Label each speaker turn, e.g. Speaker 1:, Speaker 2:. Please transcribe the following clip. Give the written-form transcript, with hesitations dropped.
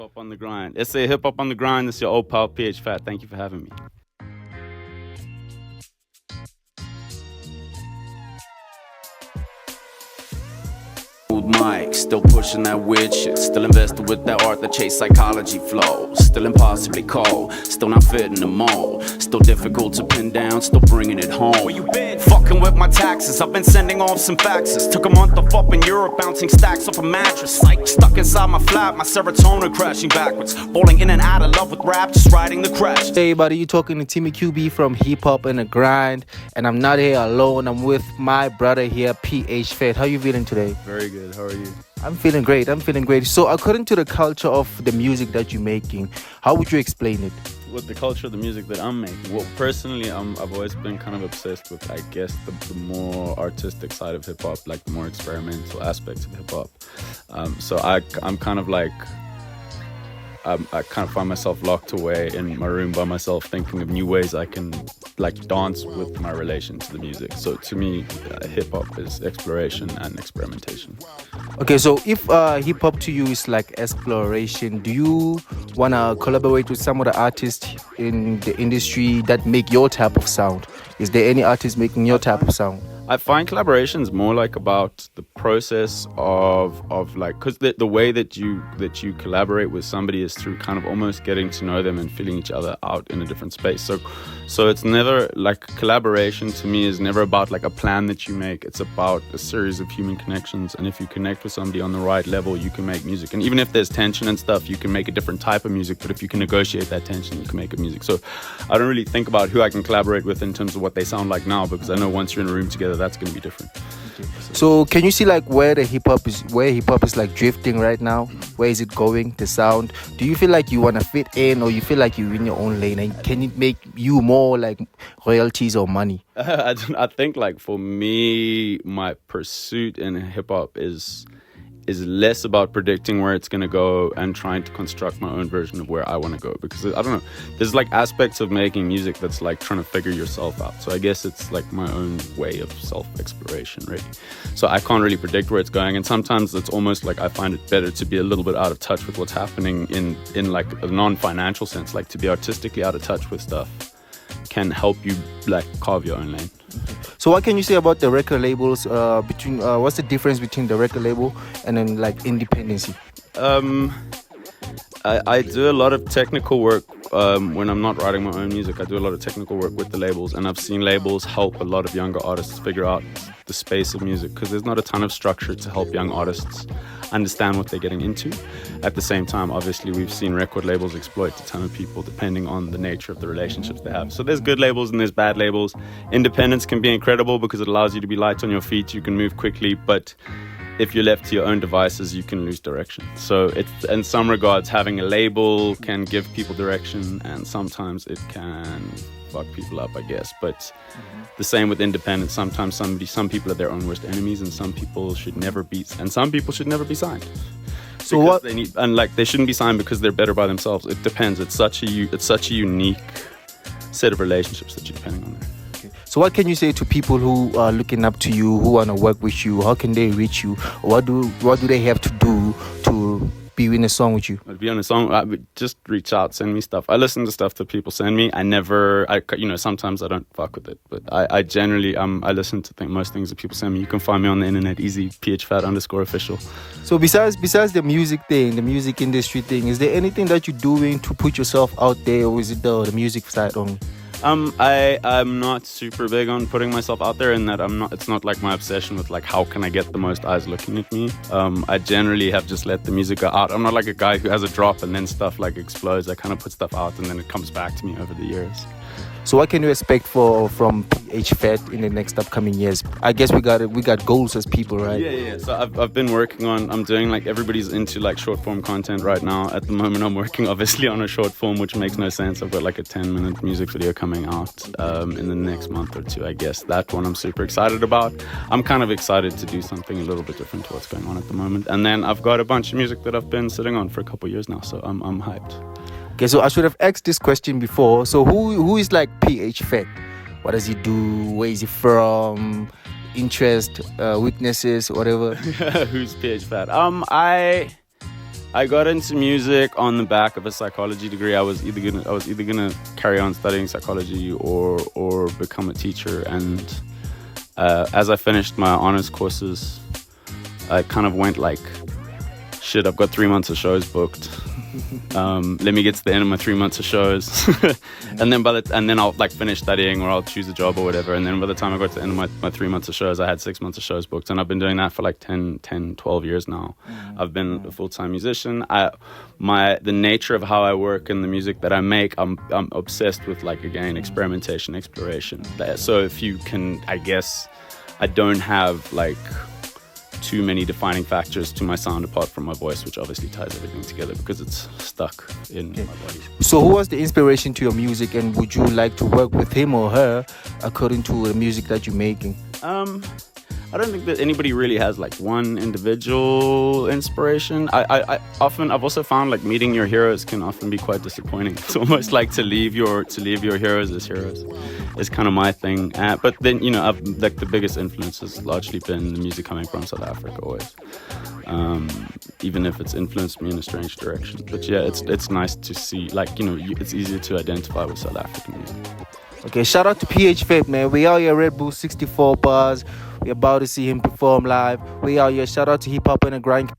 Speaker 1: Hop on the grind. It's a hip hop on the grind. It's your old pal PHFAT. Thank you for having me. Mike, still pushing that weird shit. Still invested with that art that chase psychology flows. Still impossibly cold. Still not fitting the mold. Still difficult to pin down. Still bringing it home. Where you been? Fucking with my taxes. I've been sending off some faxes. Took a month off up in Europe, bouncing stacks off a mattress. Like stuck inside my flat, my serotonin crashing backwards. Falling in and out of love with rap, just riding the crash.
Speaker 2: Hey buddy, you talking to Timmy QB from Hip Hop and the Grind, and I'm not here alone. I'm with my brother here, PHFAT. How you feeling today?
Speaker 1: Very good. How are you?
Speaker 2: I'm feeling great. So according to the culture of the music that you're making, how would you explain it?
Speaker 1: With the culture of the music that I'm making, well, personally, I've always been kind of obsessed with, I guess, the more artistic side of hip hop, like the more experimental aspects of hip hop. So I'm kind of like, I kind of find myself locked away in my room by myself, thinking of new ways I can like dance with my relation to the music. So to me, hip hop is exploration and experimentation.
Speaker 2: Okay, so if hip hop to you is like exploration, do you wanna collaborate with some of the artists in the industry that make your type of sound? Is there any artist making your type of sound?
Speaker 1: I find collaborations more like about the process of like, because the way that you collaborate with somebody is through kind of almost getting to know them and feeling each other out in a different space. So it's never like collaboration to me is never about like a plan that you make. It's about a series of human connections, and if you connect with somebody on the right level, you can make music. And even if there's tension and stuff, you can make a different type of music. But if you can negotiate that tension, you can make a music. So I don't really think about who I can collaborate with in terms of what they sound like now, because I know once you're in a room together, that's going to be different.
Speaker 2: So can you see like where hip hop is like drifting right now? Where is it going? The sound. Do you feel like you want to fit in, or you feel like you're in your own lane? And can it make you more like royalties or money?
Speaker 1: I think like for me, my pursuit in hip hop is less about predicting where it's going to go and trying to construct my own version of where I want to go, because I don't know, there's like aspects of making music that's like trying to figure yourself out. So I guess it's like my own way of self-exploration, really. So I can't really predict where it's going, and sometimes it's almost like I find it better to be a little bit out of touch with what's happening in like a non-financial sense. Like to be artistically out of touch with stuff can help you like carve your own lane.
Speaker 2: So what can you say about the record labels? What's the difference between the record label and then like independency?
Speaker 1: I do a lot of technical work when I'm not writing my own music. I do a lot of technical work with the labels, and I've seen labels help a lot of younger artists figure out the space of music, because there's not a ton of structure to help young artists understand what they're getting into. At the same time, obviously, we've seen record labels exploit a ton of people depending on the nature of the relationships they have. So there's good labels and there's bad labels. Independence can be incredible because it allows you to be light on your feet. You can move quickly, but if you're left to your own devices, you can lose direction. So it's, in some regards, having a label can give people direction, and sometimes it can fuck people up, I guess. But the same with independence. Sometimes some people are their own worst enemies, and some people should never be signed.
Speaker 2: So
Speaker 1: because
Speaker 2: what
Speaker 1: they need, and like they shouldn't be signed because they're better by themselves. It depends. It's such a unique set of relationships that you're depending on there.
Speaker 2: So what can you say to people who are looking up to you, who want to work with you? How can they reach you? What do they have to do to be in a song with you?
Speaker 1: To be on a song, I would just reach out, send me stuff. I listen to stuff that people send me. Sometimes I don't fuck with it, but I generally, I listen to most things that people send me. You can find me on the internet, easy, PHFAT_official.
Speaker 2: So besides the music thing, the music industry thing, is there anything that you're doing to put yourself out there, or is it the music side only?
Speaker 1: I'm not super big on putting myself out there, in that it's not like my obsession with like how can I get the most eyes looking at me. I generally have just let the music go out. I'm not like a guy who has a drop and then stuff like explodes. I kind of put stuff out and then it comes back to me over the years.
Speaker 2: So what can you expect from PHFAT in the next upcoming years? I guess we got goals as people, right?
Speaker 1: Yeah. So I've been working on, I'm doing like, everybody's into like short form content right now. At the moment I'm working obviously on a short form, which makes no sense. I've got like a 10-minute music video coming out in the next month or two, I guess. That one I'm super excited about. I'm kind of excited to do something a little bit different to what's going on at the moment. And then I've got a bunch of music that I've been sitting on for a couple of years now, so I'm hyped.
Speaker 2: Okay, so I should have asked this question before. So who is like PHFAT? What does he do? Where is he from? Interest, weaknesses, whatever.
Speaker 1: Who's PHFAT? I got into music on the back of a psychology degree. I was either gonna carry on studying psychology or become a teacher. And as I finished my honors courses, I kind of went like, shit, I've got 3 months of shows booked. Let me get to the end of my 3 months of shows, and then I'll like finish studying, or I'll choose a job or whatever. And then by the time I got to the end of my 3 months of shows, I had 6 months of shows booked, and I've been doing that for like 10, 12 years now. I've been a full-time musician. The nature of how I work and the music that I make, I'm obsessed with, like, again, experimentation, exploration. So if you can, I guess, I don't have like too many defining factors to my sound apart from my voice, which obviously ties everything together because it's stuck in my body.
Speaker 2: So who was the inspiration to your music, and would you like to work with him or her according to the music that you're making?
Speaker 1: I don't think that anybody really has like one individual inspiration. I've also found like meeting your heroes can often be quite disappointing. It's almost like to leave your heroes as heroes is kind of my thing. But then, you know, like the biggest influence has largely been the music coming from South Africa always. Even if it's influenced me in a strange direction. But yeah, it's nice to see, like, you know, it's easier to identify with South African music.
Speaker 2: Okay, shout out to PHFAT, man. We out here, Redbull 64 bars. We're about to see him perform live. We out here. Shout out to Hip Hop and the Grind.